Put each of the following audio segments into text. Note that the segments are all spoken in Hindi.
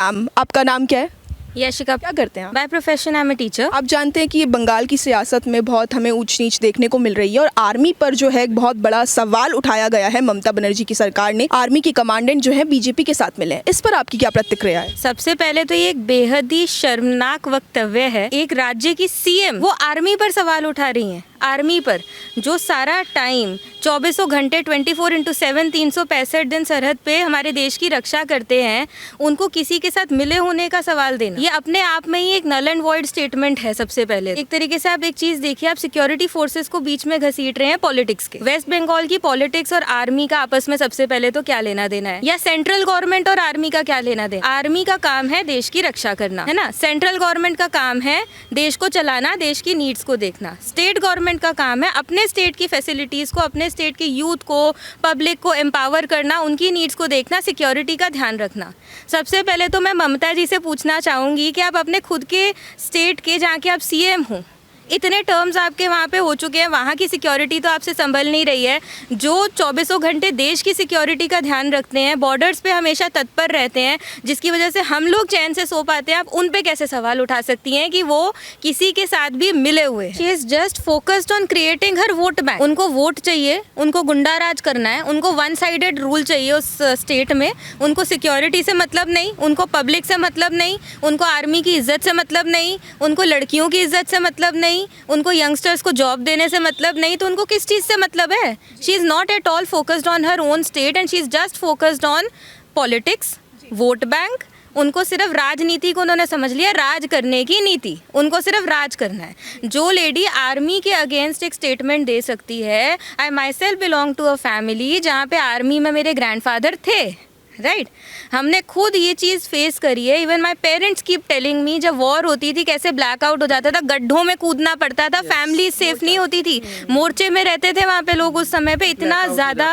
आपका नाम क्या है? यशिका। क्या करते हैं आप? By profession I am a teacher. आप जानते हैं कि ये बंगाल की सियासत में बहुत हमें ऊंच नीच देखने को मिल रही है और आर्मी पर जो है एक बहुत बड़ा सवाल उठाया गया है। ममता बनर्जी की सरकार ने आर्मी की कमांडेंट जो है बीजेपी के साथ मिले हैं। इस पर आपकी क्या प्रतिक्रिया है? सबसे पहले तो ये एक बेहद ही शर्मनाक वक्तव्य है। एक राज्य की सीएम वो आर्मी पर सवाल उठा रही हैं। आर्मी पर जो सारा टाइम 24 घंटे 24/7 365 दिन सरहद पे हमारे देश की रक्षा करते हैं, उनको किसी के साथ मिले होने का सवाल देना, ये अपने आप में ही एक नल एंड वॉइड स्टेटमेंट है। सबसे पहले एक तरीके से आप एक चीज देखिए, आप सिक्योरिटी फोर्सेस को बीच में घसीट रहे हैं पॉलिटिक्स के। वेस्ट बंगाल की पॉलिटिक्स और आर्मी का आपस में सबसे पहले तो क्या लेना देना है, या सेंट्रल गवर्नमेंट और आर्मी का क्या लेना देना? आर्मी का काम है देश की रक्षा करना, है ना। सेंट्रल गवर्नमेंट का काम है देश को चलाना, देश की नीड्स को देखना। स्टेट गवर्नमेंट का काम है अपने स्टेट की फैसिलिटीज को, अपने स्टेट के यूथ को, पब्लिक को एम्पावर करना, उनकी नीड्स को देखना, सिक्योरिटी का ध्यान रखना। सबसे पहले तो मैं ममता जी से पूछना चाहूंगी कि आप अपने खुद के स्टेट के, जहाँ के आप सीएम हो, इतने टर्म्स आपके वहाँ पे हो चुके हैं, वहाँ की सिक्योरिटी तो आपसे संभल नहीं रही है। जो 24 घंटे देश की सिक्योरिटी का ध्यान रखते हैं, बॉर्डर्स पे हमेशा तत्पर रहते हैं, जिसकी वजह से हम लोग चैन से सो पाते हैं, आप उन पे कैसे सवाल उठा सकती हैं कि वो किसी के साथ भी मिले हुए हैं? She is just focused on creating her vote bank. उनको वोट चाहिए, उनको गुंडा राज करना है, उनको वन साइडेड रूल चाहिए उस स्टेट में। उनको सिक्योरिटी से मतलब नहीं, उनको पब्लिक से मतलब नहीं, उनको आर्मी की इज्जत से मतलब नहीं, उनको लड़कियों की इज्जत से मतलब नहीं, उनको यंगस्टर्स को जॉब देने से मतलब नहीं, तो उनको किस चीज़ से मतलब है? She is not at all focused on her own state and she is just focused on politics, vote bank. उनको सिर्फ राजनीति को उन्होंने समझ लिया, राज करने की नीति, उनको सिर्फ राज करना है। जो लेडी आर्मी के अगेंस्ट एक स्टेटमेंट दे सकती है, I myself belong to a family जहाँ पे आर्मी में मेरे ग्रैंडफादर थे, राइट हमने खुद ये चीज़ फेस करी है। Even my parents keep telling me, जब वॉर होती थी कैसे ब्लैकआउट हो जाता था, गड्ढों में कूदना पड़ता था, फैमिली सेफ नहीं होती थी, मोर्चे में रहते थे वहाँ पे लोग उस समय पे। इतना ज़्यादा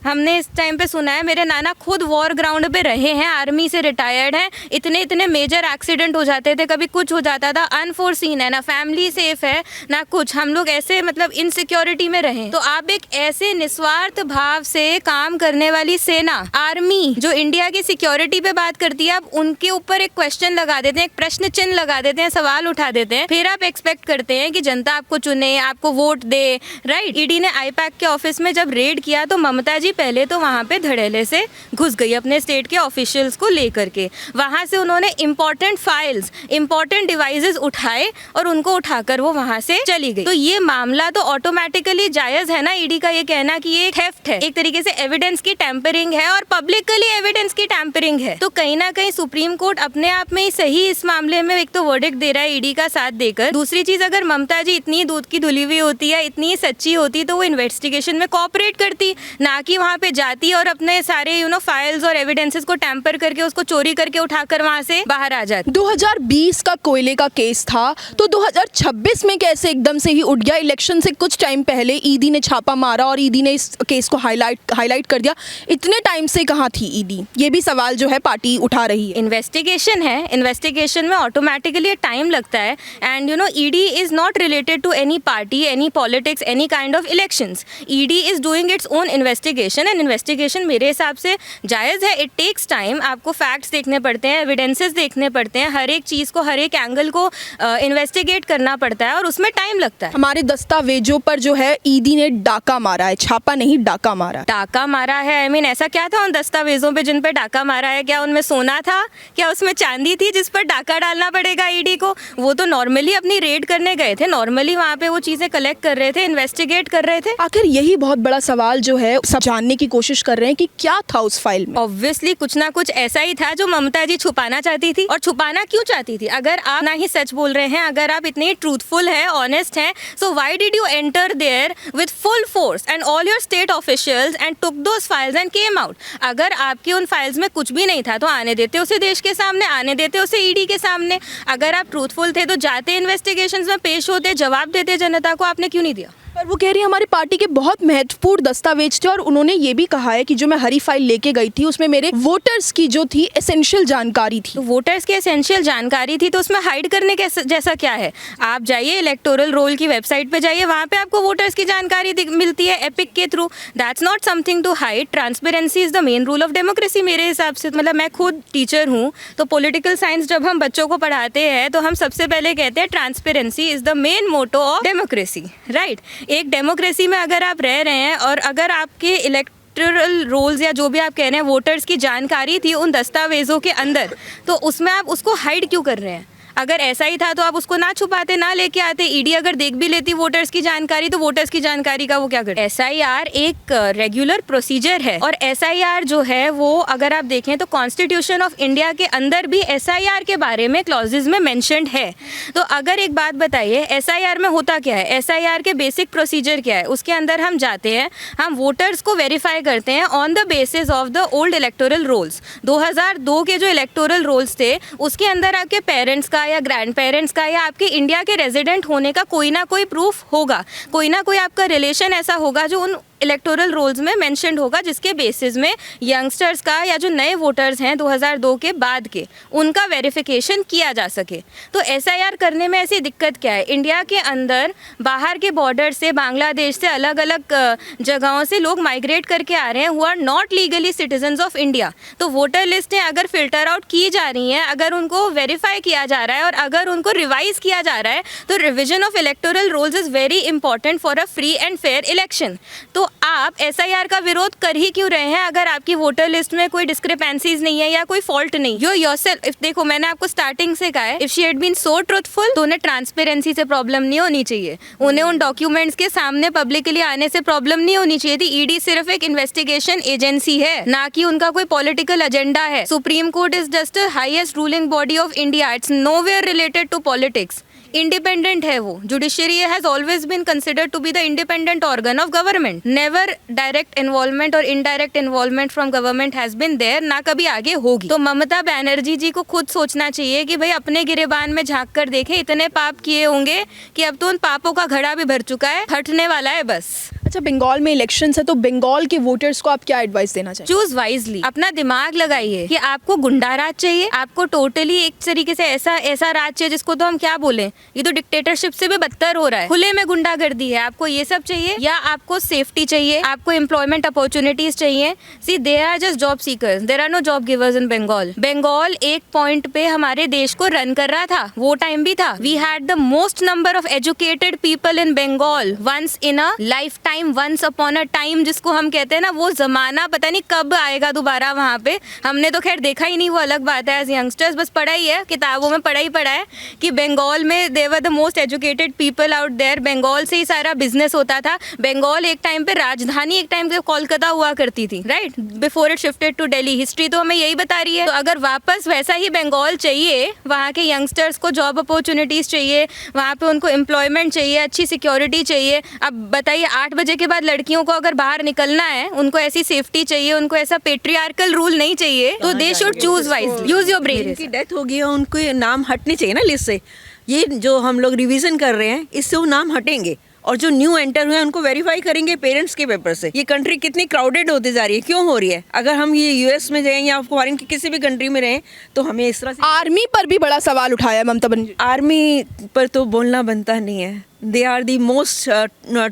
हमने इस टाइम पे सुना है, मेरे नाना खुद वॉर ग्राउंड पे रहे हैं, आर्मी से रिटायर्ड हैं। इतने इतने मेजर एक्सीडेंट हो जाते थे, कभी कुछ हो जाता था, अनफोर्सीन है, ना फैमिली सेफ है ना कुछ, हम लोग ऐसे मतलब इनसिक्योरिटी में रहे। तो आप एक ऐसे निस्वार्थ भाव से काम करने वाली सेना, आर्मी जो इंडिया की सिक्योरिटी पे बात करती है, आप उनके ऊपर एक क्वेश्चन लगा देते हैं, एक प्रश्न चिन्ह लगा देते हैं, सवाल उठा देते हैं, फिर आप एक्सपेक्ट करते हैं कि जनता आपको चुने, आपको वोट दे, राइट। ईडी ने आईपैक के ऑफिस में जब रेड किया तो ममता जी पहले तो वहाँ पे धड़ेले से घुस गई अपने स्टेट के ऑफिशियल्स को लेकर के। वहाँ से उन्होंने इंपॉर्टेंट फाइल्स, इंपॉर्टेंट डिवाइसेस उठाए और उनको उठाकर वो वहाँ से चली गई। तो ये मामला तो ऑटोमेटिकली जायज है ना ईडी का ये कहना कि ये थेफ्ट है, एक तरीके से एविडेंस की टैंपरिंग है और पब्लिकली एविडेंस की टैंपरिंग है। तो कहीं ना कहीं सुप्रीम कोर्ट अपने आप में ही सही इस मामले में एक तो वर्डिक्ट दे रहा है ईडी का साथ देकर। दूसरी चीज, अगर ममता जी इतनी दूध की धुली हुई होती है, इतनी सच्ची होती, तो वो इन्वेस्टिगेशन में कोऑपरेट करती, ना कि वहाँ पे जाती और अपने सारे फाइल्स और एविडेंसेस को टैंपर करके उसको चोरी करके उठाकर वहाँ से बाहर आ जाती। 2020 का कोयले का केस था, तो 2026 में कैसे एकदम से ही उठ गया? इलेक्शन से कुछ टाइम पहले ईडी ने छापा मारा और ईडी ने इस केस को हाईलाइट कर दिया। इतने टाइम से कहाँ थी ईडी? ये भी सवाल जो है पार्टी उठा रही है। इन्वेस्टिगेशन है, इन्वेस्टिगेशन में ऑटोमेटिकली टाइम लगता है and ED is not related to any party, any politics, any kind of elections. ED is doing its own investigation and investigation मेरे हिसाब से जायज़ है। इट टेक्स टाइम, आपको फैक्ट्स देखने पड़ते हैं, एविडेंसेस देखने पड़ते हैं, हर एक चीज़ को, हर एक एंगल को इन्वेस्टिगेट करना पड़ता है और उसमें टाइम लगता है। हमारे दस्तावेजों पर जो है ईडी ने डाका मारा है, छापा नहीं डाका मारा। डाका मारा है, आई मीन ऐसा क्या था उन दस्तावेजों पे जिन पे डाका मारा है? क्या उनमें सोना था, क्या उसमें चांदी थी जिस पर डाका डालना पड़ेगा ईडी को? वो तो नॉर्मली अपनी रेड करने गए थे, नॉर्मली वहाँ पे वो चीजें कलेक्ट कर रहे थे, इन्वेस्टिगेट कर रहे थे। आखिर यही बहुत बड़ा सवाल जो है सब जानने की कोशिश कर रहे हैं कि क्या था उस फाइल में। ऑब्वियसली कुछ ना कुछ ऐसा ही था जो ममता जी छुपाना चाहती थी। और छुपाना क्यों चाहती थी? अगर आप ना ही सच बोल रहे हैं, अगर आप इतने ट्रूथफुल हैं, ऑनेस्ट हैं, so why did you enter there with full force and all your state officials and took those files and came out? अगर आपके उन फाइल्स में कुछ भी नहीं था तो आने देते उसे देश के सामने, आने देते उसे ईडी के सामने। अगर आप ट्रूथफुल थे तो जाते इन्वेस्टिगेशंस में पेश होते, जवाब देते जनता को। आपने क्यों नहीं दिया? पर वो कह रही है हमारी पार्टी के बहुत महत्वपूर्ण दस्तावेज थे और उन्होंने ये भी कहा है कि जो मैं हरी फाइल लेके गई थी उसमें मेरे वोटर्स की जो थी एसेंशियल जानकारी थी। तो वोटर्स की एसेंशियल जानकारी थी तो उसमें हाइड करने के जैसा क्या है? आप जाइए इलेक्टोरल रोल की वेबसाइट पे जाइए, वहाँ पे आपको वोटर्स की जानकारी मिलती है एपिक के through. That's not something to hide. Transparency is the main rule of democracy मेरे हिसाब से। मतलब मैं खुद टीचर हूँ, तो पॉलिटिकल साइंस जब हम बच्चों को पढ़ाते हैं तो हम सबसे पहले कहते हैं transparency is the main motto of democracy, right. एक डेमोक्रेसी में अगर आप रह रहे हैं और अगर आपके इलेक्टोरल रोल्स या जो भी आप कह रहे हैं वोटर्स की जानकारी थी उन दस्तावेज़ों के अंदर, तो उसमें आप उसको हाइड क्यों कर रहे हैं? अगर ऐसा ही था तो आप उसको ना छुपाते, ना लेके आते। ईडी अगर देख भी लेती वोटर्स की जानकारी तो वोटर्स की जानकारी का वो क्या करते? एसआईआर एक रेगुलर प्रोसीजर है और एसआईआर जो है वो अगर आप देखें तो कॉन्स्टिट्यूशन ऑफ इंडिया के अंदर भी एसआईआर के बारे में क्लॉजेज में मेंशन्ड है। तो अगर एक बात बताइए, एसआईआर में होता क्या है? एसआईआर के बेसिक प्रोसीजर क्या है? उसके अंदर हम जाते हैं, हम वोटर्स को वेरीफाई करते हैं on the basis of the old electoral rolls. 2002 के जो इलेक्टोरल रोल्स थे उसके अंदर आपके पेरेंट्स का या ग्रैंड पेरेंट्स का या आपके इंडिया के रेजिडेंट होने का कोई ना कोई प्रूफ होगा, कोई ना कोई आपका रिलेशन ऐसा होगा जो उन इलेक्टोरल रोल्स में मेंशन्ड होगा, जिसके बेसिस में यंगस्टर्स का या जो नए वोटर्स हैं 2002 के बाद के, उनका वेरिफिकेशन किया जा सके। तो एसआईआर करने में ऐसी दिक्कत क्या है? इंडिया के अंदर बाहर के बॉर्डर से, बांग्लादेश से, अलग अलग जगहों से लोग माइग्रेट करके आ रहे हैं who are not legally citizens of India. तो वोटर लिस्टें अगर फिल्टर आउट की जा रही हैं, अगर उनको वेरीफाई किया जा रहा है और अगर उनको रिवाइज किया जा रहा है, तो revision of electoral rolls is very important for a free and fair election. तो आप एसआईआर का विरोध कर ही क्यों रहे हैं अगर आपकी वोटर लिस्ट में कोई डिस्क्रिपेंसीज नहीं है या कोई फॉल्ट नहीं? यू योरसेल्फ, इफ देखो मैंने आपको स्टार्टिंग से कहा है, if she had been so truthful तो उन्हें ट्रांसपेरेंसी से प्रॉब्लम नहीं होनी चाहिए, उन्हें उन डॉक्यूमेंट्स के सामने पब्लिकली आने से प्रॉब्लम नहीं होनी चाहिए थी। ईडी सिर्फ एक इन्वेस्टिगेशन एजेंसी है, ना कि उनका कोई पॉलिटिकल एजेंडा है। Supreme court is just the highest ruling body of India, it's nowhere related to politics. Independent है वो। Judiciary has always been considered to be the independent organ of government. Never direct involvement और indirect involvement from government has been there, ना कभी आगे होगी। तो ममता बनर्जी जी को खुद सोचना चाहिए कि भाई अपने गिरेबान में झांक कर देखें, इतने पाप किए होंगे कि अब तो उन पापों का घड़ा भी भर चुका है, हटने वाला है बस। अच्छा, बंगाल में इलेक्शंस है तो बंगाल के वोटर्स को आप क्या एडवाइस देना चाहिए? चूज वाइजली, अपना दिमाग लगाइए कि आपको गुंडा राज चाहिए, आपको टोटली एक तरीके से ऐसा राज चाहिए जिसको तो हम क्या बोलें, ये तो डिक्टेटरशिप से भी बदतर हो रहा है, खुले में गुंडागर्दी है। आपको ये सब चाहिए या आपको सेफ्टी चाहिए, आपको एम्प्लॉयमेंट अपॉर्चुनिटीज चाहिए? See they are just job seekers, there are no job givers in Bengal. Bengal एक पॉइंट पे हमारे देश को रन कर रहा था, वो टाइम भी था। We had the most number of educated people in Bengal once in a lifetime, once upon a time जिसको हम कहते हैं ना, वो जमाना पता नहीं कब आएगा दोबारा वहाँ पे। हमने तो खैर देखा ही नहीं, वो अलग बात है। एज यंगस्टर्स बस पढ़ा ही है, किताबों में पढ़ा है कि बंगाल में they were the most educated people out there. Bengal से ही सारा बिजनेस होता था। बंगाल एक टाइम पे राजधानी, एक टाइम पे कोलकाता हुआ करती थी, right, before it shifted to Delhi. History तो हमें यही बता रही है। तो अगर वापस वैसा ही बंगाल चाहिए, वहाँ के यंगस्टर्स को जॉब अपॉर्चुनिटीज चाहिए, वहाँ पे उनको एम्प्लॉयमेंट चाहिए, अच्छी सिक्योरिटी चाहिए। अब बताइए 8 बजे के बाद लड़कियों को अगर बाहर निकलना है, उनको ऐसी सेफ्टी चाहिए, उनको ऐसा पेट्रियार्कल रूल नहीं चाहिए, तो they should choose wise, use your brain. जिनकी डेथ हो गई है उनको नाम हटने चाहिए ना लिस्ट से। ये जो हम लोग रिवीजन कर रहे हैं इससे वो नाम हटेंगे और जो न्यू एंटर हुए हैं उनको वेरीफाई करेंगे पेरेंट्स के पेपर से। ये कंट्री कितनी क्राउडेड होती जा रही है, क्यों हो रही है? अगर हम ये यूएस में रहें या फॉरेन की किसी भी कंट्री में रहें तो हमें इस तरह से। आर्मी पर भी बड़ा सवाल उठाया है ममता बनर्जी। आर्मी पर तो बोलना बनता नहीं है। They are the most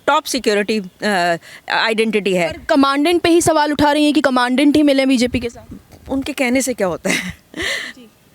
top security identity है। कमांडेंट पे ही सवाल उठा रही हैं कि कमांडेंट ही मिले बीजेपी के साथ। उनके कहने से क्या होता है?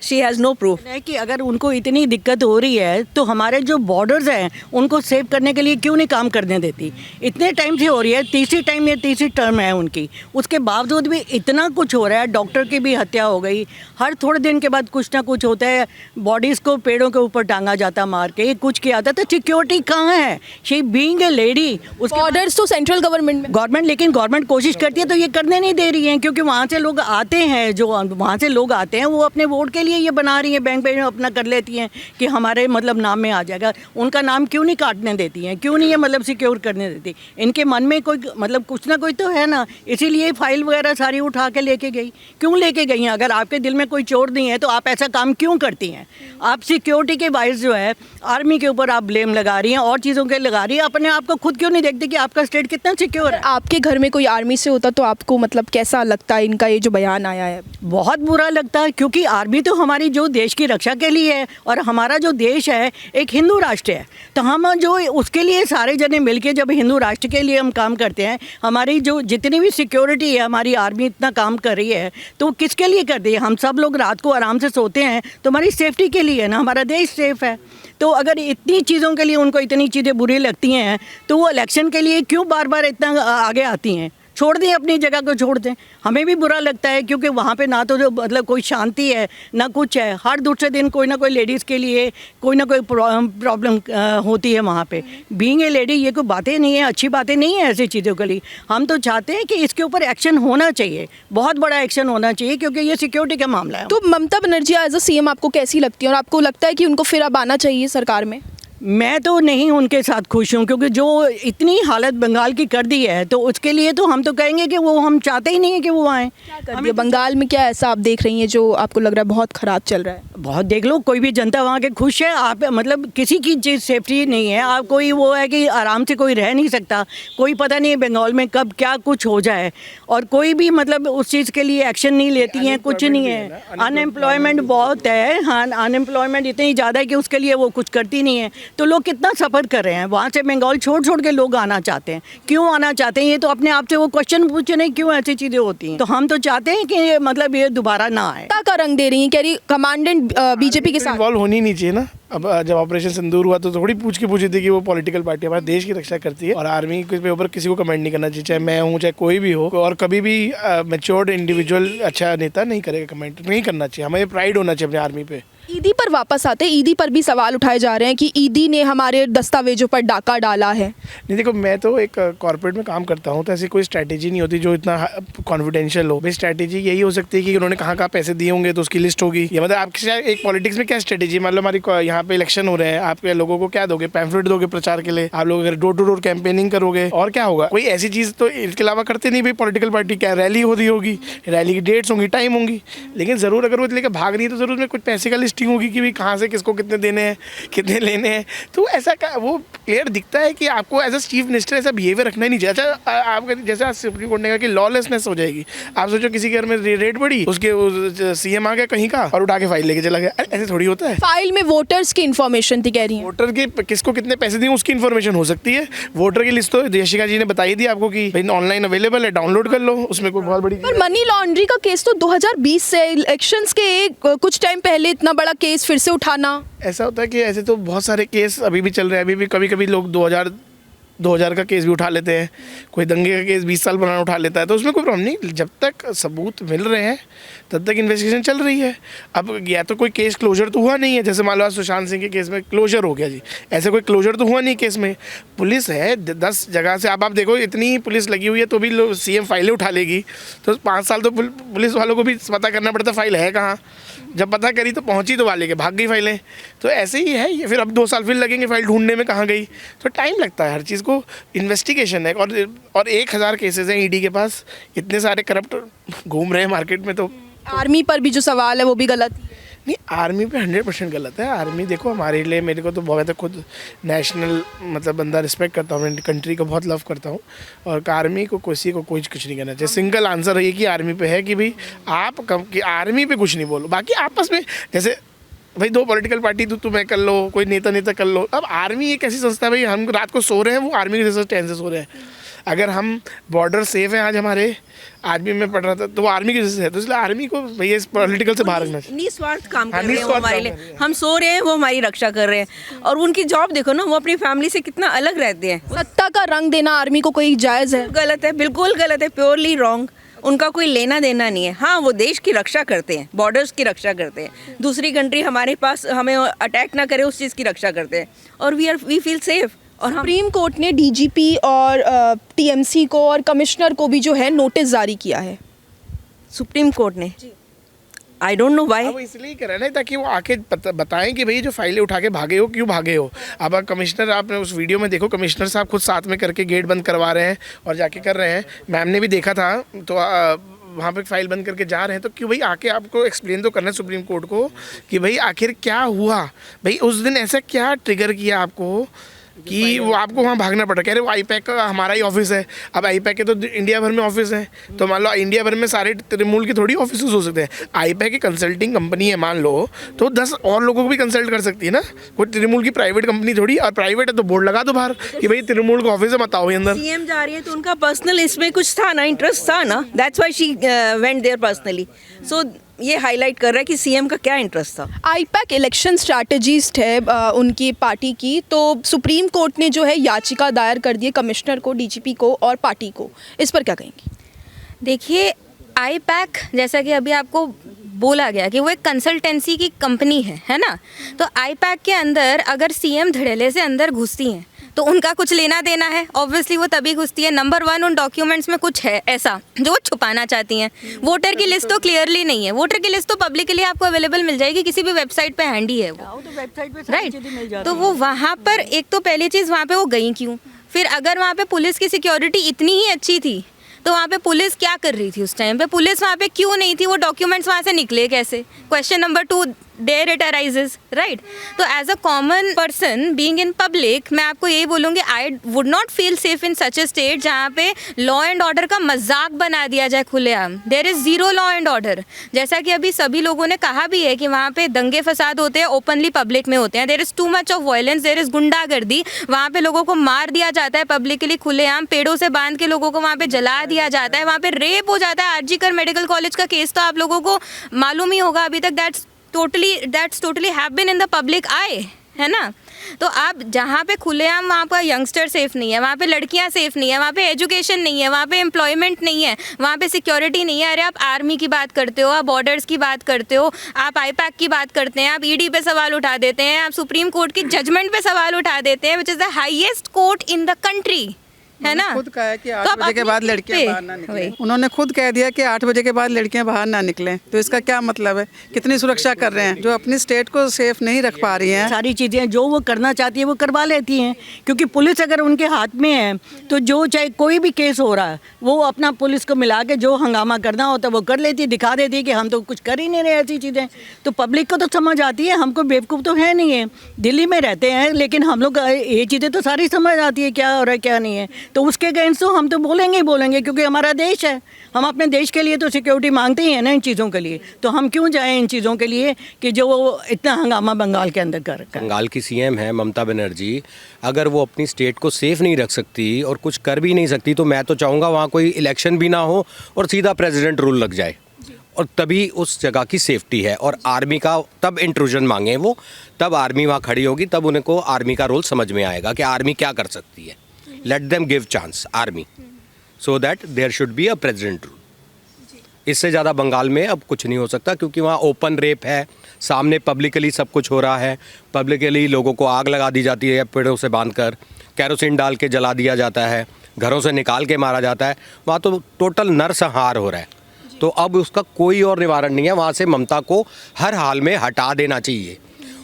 She has no proof. है कि अगर उनको इतनी दिक्कत हो रही है तो हमारे जो बॉर्डर्स हैं उनको सेव करने के लिए क्यों नहीं काम करने देती? इतने टाइम से हो रही है, तीसरी टर्म है उनकी, उसके बावजूद भी इतना कुछ हो रहा है। डॉक्टर की भी हत्या हो गई, हर थोड़े दिन के बाद कुछ ना कुछ होता है, बॉडीज़ को पेड़ों के ऊपर टांगा जाता मार के, कुछ किया जाता। तो सिक्योरिटी कहाँ है? शी बीइंग ए लेडी, उसके बॉर्डर्स तो सेंट्रल गवर्नमेंट में, लेकिन गवर्नमेंट कोशिश करती है तो ये करने नहीं दे रही है, क्योंकि वहाँ से लोग आते हैं, जो वहाँ से लोग आते हैं वो अपने वोट के लिए लिए ये बना रही हैं, बैंक पे अपना कर लेती हैं कि हमारे मतलब नाम में आ जाएगा। उनका नाम क्यों नहीं काटने देती हैं, क्यों नहीं ये मतलब सिक्योर करने देती? इनके मन में कोई मतलब कुछ ना कोई तो है ना, इसीलिए फाइल वगैरह सारी उठा के लेके गई। क्यों लेके गई हैं? अगर आपके दिल में कोई चोर नहीं है तो आप ऐसा काम क्यों करती हैं? आप सिक्योरिटी के वाइज जो है आर्मी के ऊपर आप ब्लेम लगा रही हैं और चीज़ों के लगा रही हैं, अपने आप को खुद क्यों नहीं देखती कि आपका स्टेट कितना सिक्योर है? आपके घर में कोई आर्मी से होता तो आपको मतलब कैसा लगता है इनका ये जो बयान आया है? बहुत बुरा लगता है, क्योंकि आर्मी तो हमारी जो देश की रक्षा के लिए है और हमारा जो देश है एक हिंदू राष्ट्र है, तो हम जो उसके लिए सारे जने मिलके जब हिंदू राष्ट्र के लिए हम काम करते हैं, हमारी जो जितनी भी सिक्योरिटी है, हमारी आर्मी इतना काम कर रही है तो किसके लिए कर रही है? हम सब लोग रात को आराम से सोते हैं तो हमारी सेफ्टी के लिए ना, हमारा देश सेफ है। तो अगर इतनी चीज़ों के लिए उनको इतनी चीज़ें बुरी लगती हैं तो वो इलेक्शन के लिए क्यों बार बार इतना आगे आती हैं? छोड़ दें, अपनी जगह को छोड़ दें। हमें भी बुरा लगता है क्योंकि वहाँ पे ना तो जो मतलब कोई शांति है ना कुछ है, हर दूसरे दिन कोई ना कोई लेडीज़ के लिए कोई ना कोई प्रॉब्लम होती है वहाँ पे। बीइंग ए लेडी ये कोई बातें नहीं है, अच्छी बातें नहीं है ऐसी चीज़ों के लिए। हम तो चाहते हैं कि इसके ऊपर एक्शन होना चाहिए, बहुत बड़ा एक्शन होना चाहिए, क्योंकि ये सिक्योरिटी का मामला है। तो Mamata Banerjee as a CM आपको कैसी लगती है और आपको लगता है कि उनको फिर अब आना चाहिए सरकार में? मैं तो नहीं उनके साथ खुश हूँ, क्योंकि जो इतनी हालत बंगाल की कर दी है तो उसके लिए तो हम तो कहेंगे कि वो हम चाहते ही नहीं है कि वो आएँ। क्या कर दिया बंगाल में? क्या ऐसा आप देख रही हैं जो आपको लग रहा है बहुत ख़राब चल रहा है? बहुत देख लो, कोई भी जनता वहाँ के खुश है। आप मतलब किसी की चीज़ सेफ्टी नहीं है, आप कोई वो है कि आराम से कोई रह नहीं सकता, कोई पता नहीं है बंगाल में कब क्या कुछ हो जाए, और कोई भी मतलब उस चीज़ के लिए एक्शन नहीं लेती हैं, कुछ नहीं है। अनएम्प्लॉयमेंट बहुत है, हाँ अनएम्प्लॉयमेंट इतनी ज़्यादा है कि उसके लिए वो कुछ करती नहीं है। तो लोग कितना सफ़र कर रहे हैं, वहाँ से बंगाल छोड़ छोड़ के लोग आना चाहते हैं। क्यों आना चाहते हैं? ये तो अपने आप से वो क्वेश्चन पूछे नहीं, क्यों ऐसी चीज़ें होती हैं? तो हम तो चाहते हैं कि मतलब ये दोबारा ना आए। का रंग दे रही हैं, कह रही कमांडेंट बीजेपी के साथ इन्वॉल्व होनी नहीं चाहिए ना। अब जब ऑपरेशन सिंदूर हुआ तो थोड़ी पूछ थी कि वो पॉलिटिकल पार्टी हमारे देश की रक्षा करती है और आर्मी के ऊपर किसी को कमेंट नहीं करना चाहिए, चाहे मैं हूँ चाहे कोई भी हो। और कभी भी मैच्योर्ड इंडिविजुअल अच्छा नेता नहीं करेगा, कमेंट नहीं करना चाहिए। हमें प्राइड होना चाहिए अपनी आर्मी पे। ईदी पर वापस आते, ईदी पर भी सवाल उठाए जा रहे हैं कि ईदी ने हमारे दस्तावेजों पर डाका डाला है। नहीं देखो, मैं तो एक कॉर्पोरेट में काम करता हूँ, तो ऐसी कोई स्ट्रैटेजी नहीं होती जो इतना कॉन्फिडेंशियल हो। भाई स्ट्रैटेजी यही हो सकती है कि उन्होंने कहाँ कहाँ पैसे दिए होंगे तो उसकी लिस्ट होगी। या मतलब आपके एक पॉलिटिक्स में क्या स्ट्रैटेजी, मतलब हमारी यहाँ पे इलेक्शन हो रहे हैं, आप लोगों को क्या दोगे? पैम्फलेट दोगे प्रचार के लिए? आप लोग अगर डोर टू डोर कैंपेनिंग करोगे और क्या होगा? कोई ऐसी चीज़ तो इसके अलावा करते नहीं। भाई पॉलिटिकल पार्टी क्या रैली हो रही होगी, रैली की डेट्स होंगी, टाइम होंगी, लेकिन ज़रूर अगर वो लेकर भाग रही है तो ज़रूर में कुछ पैसे का लिस्टिंग होगी कि भाई कहाँ से किसको कितने देने हैं, कितने लेने हैं। तो ऐसा वो क्लियर दिखता है कि आपको एज अ चीफ मिनिस्टर ऐसा बिहेवियर रखना ही नहीं चाहिए। अच्छा आप जैसे आज सुप्रीम कोर्ट ने कहा कि लॉलेसनेस हो जाएगी। आप सोचो किसी के घर में रेट बढ़ी, उसके सीएम आ गया कहीं का और उठा के फाइल लेके चला गया। ऐसे थोड़ी होता है। फाइल में वोटर्स की इन्फॉर्मेशन थी, कह रही हैं। वोटर के किसको कितने पैसे दिए उसकी इन्फॉर्मेशन हो सकती है। वोटर की लिस्ट तो यशिका जी ने बताई दी आपको कि भाई ऑनलाइन अवेलेबल है, डाउनलोड कर लो, उसमें कोई बहुत बड़ी पर मनी लॉन्ड्री का केस तो 2020 से, इलेक्शंस के कुछ टाइम पहले इतना बड़ा केस फिर से उठाना। ऐसा होता है कि ऐसे तो बहुत सारे केस अभी भी चल रहे हैं। अभी भी कभी कभी लोग 2000 का केस भी उठा लेते हैं, कोई दंगे का केस 20 साल पुराना उठा लेता है, तो उसमें कोई प्रॉब्लम नहीं। जब तक सबूत मिल रहे हैं तब तक इन्वेस्टिगेशन चल रही है। अब या तो कोई केस क्लोजर तो हुआ नहीं है, जैसे मान लो सुशांत सिंह के केस में क्लोजर हो गया जी, ऐसे कोई क्लोजर तो हुआ नहीं केस में। पुलिस है 10 जगह से, अब आप देखो इतनी पुलिस लगी हुई है तो भी सीएम फाइलें उठा लेगी, तो 5 साल तो पुलिस वालों को भी पता करना पड़ता फाइल है कहाँ। जब पता करी तो पहुंची तो वाले के भाग गई फाइलें। तो ऐसे ही है ये, फिर अब 2 साल फिर लगेंगे फाइल ढूंढने में कहाँ गई। तो टाइम लगता है हर चीज़ को, इन्वेस्टिगेशन है। और 1000 केसेस हैं ईडी के पास, इतने सारे करप्ट घूम रहे हैं मार्केट में। तो आर्मी पर भी जो सवाल है वो भी गलत है। नहीं, आर्मी पे 100% गलत है। आर्मी देखो हमारे लिए, मेरे को तो बहुत, खुद नेशनल मतलब बंदा रिस्पेक्ट करता हूँ, मैं कंट्री को बहुत लव करता हूँ, और आर्मी को किसी को कुछ नहीं करना चाहिए। सिंगल आंसर है कि आर्मी पे है कि भाई आप कि आर्मी पे कुछ नहीं बोलो, बाकी आपस में जैसे भाई 2 पॉलिटिकल पार्टी तो मैं कर लो, कोई नेता कर लो। अब आर्मी एक ऐसी संस्था है, भाई हम रात को सो रहे हैं, वो आर्मी के टेंशन से सो रहे हैं। अगर हम बॉर्डर सेफ हैं आज हमारे, आज भी मैं पढ़ रहा था, तो वो आर्मी की वजह से है। तो इसलिए आर्मी को भैया इस पॉलिटिकल से बाहर रखना चाहिए। निस्वार्थ काम कर रहे हैं वो हमारे लिए। हम सो रहे हैं, वो हमारी रक्षा कर रहे हैं। और उनकी जॉब देखो ना, वो अपनी फैमिली से कितना अलग रहते हैं। सत्ता का रंग देना आर्मी को कोई जायज़ है? गलत है, बिल्कुल गलत है, प्योरली रॉन्ग। उनका कोई लेना देना नहीं है। हाँ, वो देश की रक्षा करते हैं, बॉर्डर्स की रक्षा करते हैं, दूसरी कंट्री हमारे पास हमें अटैक ना करे उस चीज़ की रक्षा करते हैं, और वी फील सेफ। और सुप्रीम कोर्ट ने डीजीपी और टीएमसी को और कमिश्नर को भी जो है नोटिस जारी किया है। सुप्रीम कोर्ट ने आई डोंट नो व्हाई। वो इसलिए कर रहे हैं ना ताकि वो आके बताएं कि भाई जो फाइलें उठा के भागे हो क्यों भागे हो। अब कमिश्नर, आपने उस वीडियो में देखो, कमिश्नर साहब खुद साथ में करके गेट बंद करवा रहे हैं और जाके कर रहे हैं। मैम ने भी देखा था, तो वहाँ पे फाइल बंद करके जा रहे हैं। तो क्यों भाई आके आपको एक्सप्लेन तो करना है सुप्रीम कोर्ट को कि भाई आखिर क्या हुआ, भाई उस दिन ऐसा क्या ट्रिगर किया आपको कि वो आपको वहाँ भागना पड़ा। कह रहे वो आईपैक का हमारा ही ऑफिस है। अब आईपैक के तो इंडिया भर में ऑफिस है, तो मान लो इंडिया भर में सारे तृणमूल के थोड़ी ऑफिस हो सकते हैं। आईपैक की कंसल्टिंग कंपनी है मान लो, तो 10 और लोगों को भी कंसल्ट कर सकती है ना। कोई तृणमूल की प्राइवेट कंपनी थोड़ी, और प्राइवेट है तो बोर्ड लगा दो बाहर कि भाई तृणमूल का ऑफिस है, मत आओ भाई अंदर। सीएम जा रही है तो उनका पर्सनल इसमें कुछ था ना, इंटरेस्ट था ना, that's why she went there personally. So ये हाईलाइट कर रहा है कि सीएम का क्या इंटरेस्ट था। आईपैक इलेक्शन स्ट्रैटेजिस्ट है उनकी पार्टी की, तो सुप्रीम कोर्ट ने जो है याचिका दायर कर दी है कमिश्नर को, डीजीपी को और पार्टी को। इस पर क्या कहेंगे? देखिए, आईपैक जैसा कि अभी आपको बोला गया कि वो एक कंसल्टेंसी की कंपनी है ना। तो आईपैक के अंदर अगर सीएम धड़ेले से अंदर घुसती हैं तो उनका कुछ लेना देना है, ऑब्वियसली वो तभी घुसती है। नंबर 1, उन डॉक्यूमेंट्स में कुछ है ऐसा जो वो छुपाना चाहती हैं। वोटर की लिस्ट तो क्लियरली नहीं है, वोटर की लिस्ट तो पब्लिकली आपको अवेलेबल मिल जाएगी, किसी भी वेबसाइट पे हैंडी है वो, राइट। तो वो वहाँ पर एक तो पहली चीज़ वहाँ पे वो गई क्यों, फिर अगर वहाँ पे पुलिस की सिक्योरिटी इतनी ही अच्छी थी तो वहाँ पे पुलिस क्या कर रही थी उस टाइम पे, पुलिस वहाँ पे क्यों नहीं थी, वो डॉक्यूमेंट्स वहाँ से निकले कैसे? Question number 2 there it arises, right. तो as a common person being in public मैं आपको यही बोलूँगी, I would not feel safe in such a state जहाँ पे लॉ एंड ऑर्डर का मजाक बना दिया जाए खुलेआम। There is zero law and order. जैसा कि अभी सभी लोगों ने कहा भी है कि वहाँ पे दंगे फसाद होते हैं, ओपनली पब्लिक में होते हैं। There is too much of violence, there is गुंडागर्दी। वहाँ पे लोगों को मार दिया जाता है पब्लिकली खुलेआम, पेड़ों से बांध के लोगों को वहाँ पे जला दिया जाता है, वहाँ पे रेप हो जाता है। आरजीकर मेडिकल कॉलेज का केस तो आप लोगों को मालूम ही होगा अभी तक, that's totally happen in the public eye, है ना। तो आप जहाँ पे खुलेआम वहाँ पर यंगस्टर सेफ नहीं है, वहाँ पे लड़कियाँ सेफ नहीं है, वहाँ पे एजुकेशन नहीं है, वहाँ पे एम्प्लॉयमेंट नहीं है, वहाँ पे सिक्योरिटी नहीं है। अरे आप आर्मी की बात करते हो, आप बॉर्डर्स की बात करते हो, आप आईपैक की बात करते हैं, आप ईडी पे सवाल उठा देते हैं, आप सुप्रीम कोर्ट की जजमेंट पे सवाल उठा देते हैं, which is the highest court in the country, है ना। खुद कहा है कि तो 8 बजे के बाद लड़कियां बाहर ना निकलें। उन्होंने खुद कह दिया कि 8 बजे के बाद लड़कियां बाहर ना निकलें, तो इसका क्या मतलब है? कितनी सुरक्षा कर रहे हैं? जो अपनी स्टेट को सेफ नहीं रख पा रही हैं। सारी चीज़ें जो वो करना चाहती है वो करवा लेती हैं, क्योंकि पुलिस अगर उनके हाथ में है तो जो चाहे कोई भी केस हो रहा है वो अपना पुलिस को मिला के जो हंगामा करना होता है वो कर लेती है, दिखा देती है कि हम तो कुछ कर ही नहीं रहे ऐसी चीज़ें। तो पब्लिक को तो समझ आती है, हमको बेवकूफ़ तो है नहीं है, दिल्ली में रहते हैं, लेकिन हम लोग ये चीज़ें तो सारी समझ आती है क्या हो रहा है क्या नहीं है। तो उसके अगेंस्ट तो हम तो बोलेंगे ही बोलेंगे, क्योंकि हमारा देश है, हम अपने देश के लिए तो सिक्योरिटी मांगते ही हैं ना इन चीज़ों के लिए। तो हम क्यों जाएं इन चीज़ों के लिए कि जो इतना हंगामा बंगाल के अंदर कर रखा है। बंगाल की सीएम है ममता बनर्जी, अगर वो अपनी स्टेट को सेफ नहीं रख सकती और कुछ कर भी नहीं सकती, तो मैं तो चाहूँगा वहाँ कोई इलेक्शन भी ना हो और सीधा प्रेसिडेंट रूल लग जाए, और तभी उस जगह की सेफ्टी है। और आर्मी का तब इंट्रूजन मांगे वो, तब आर्मी वहाँ खड़ी होगी, तब उन्हें को आर्मी का रोल समझ में आएगा कि आर्मी क्या कर सकती है। Let them give chance army, so that there should be a president rule. इससे ज़्यादा बंगाल में अब कुछ नहीं हो सकता, क्योंकि वहाँ ओपन रेप है, सामने पब्लिकली सब कुछ हो रहा है, पब्लिकली लोगों को आग लगा दी जाती है, पेड़ों से बांधकर कैरोसिन डाल के जला दिया जाता है, घरों से निकाल के मारा जाता है। वहाँ तो टोटल नरसंहार हो रहा है। तो अब उसका कोई और निवारण नहीं है। वहाँ से ममता को हर हाल में हटा देना चाहिए,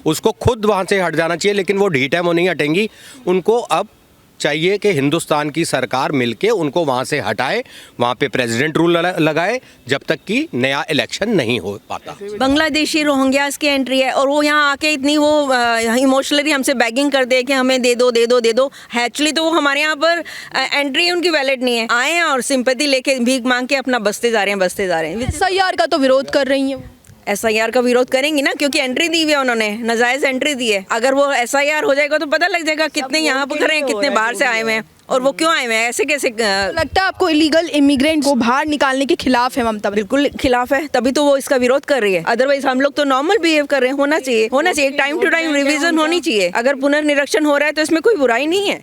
उसको खुद वहाँ से हट जाना चाहिए। लेकिन वो ढीठ है, वो नहीं हटेंगी। उनको अब चाहिए कि हिंदुस्तान की सरकार मिलके उनको वहाँ से हटाए, वहाँ पे प्रेसिडेंट रूल लगाए, जब तक कि नया इलेक्शन नहीं हो पाता। बांग्लादेशी रोहिंग्यास की एंट्री है और वो यहाँ आके इतनी वो इमोशनली हमसे बैगिंग करते हैं कि हमें दे दो दे दो दे दो। एक्चुअली तो वो हमारे यहाँ पर एंट्री उनकी वैलिड नहीं है, आए हैं और सिंपैथी लेके भीख मांग के अपना बसते जा रहे हैं। SIR का तो विरोध कर रही हैं वो। SIR का विरोध करेंगी ना, क्योंकि एंट्री दी हुई है उन्होंने, नाजायज एंट्री दी है। अगर वो SIR हो जाएगा तो पता लग जाएगा कितने यहाँ पर हैं, कितने बाहर से आए हुए हैं और वो क्यों आए हुए हैं, ऐसे कैसे। लगता है आपको इलीगल इमिग्रेंट को बाहर निकालने के खिलाफ है ममता? बिल्कुल खिलाफ है, तभी तो वो इसका विरोध कर रही है। अदरवाइज हम लोग तो नॉर्मल बिहेव कर रहे हैं। होना चाहिए टाइम टू टाइम रिवीजन होनी चाहिए। अगर पुनर्निरीक्षण हो रहा है तो इसमें कोई बुराई नहीं है।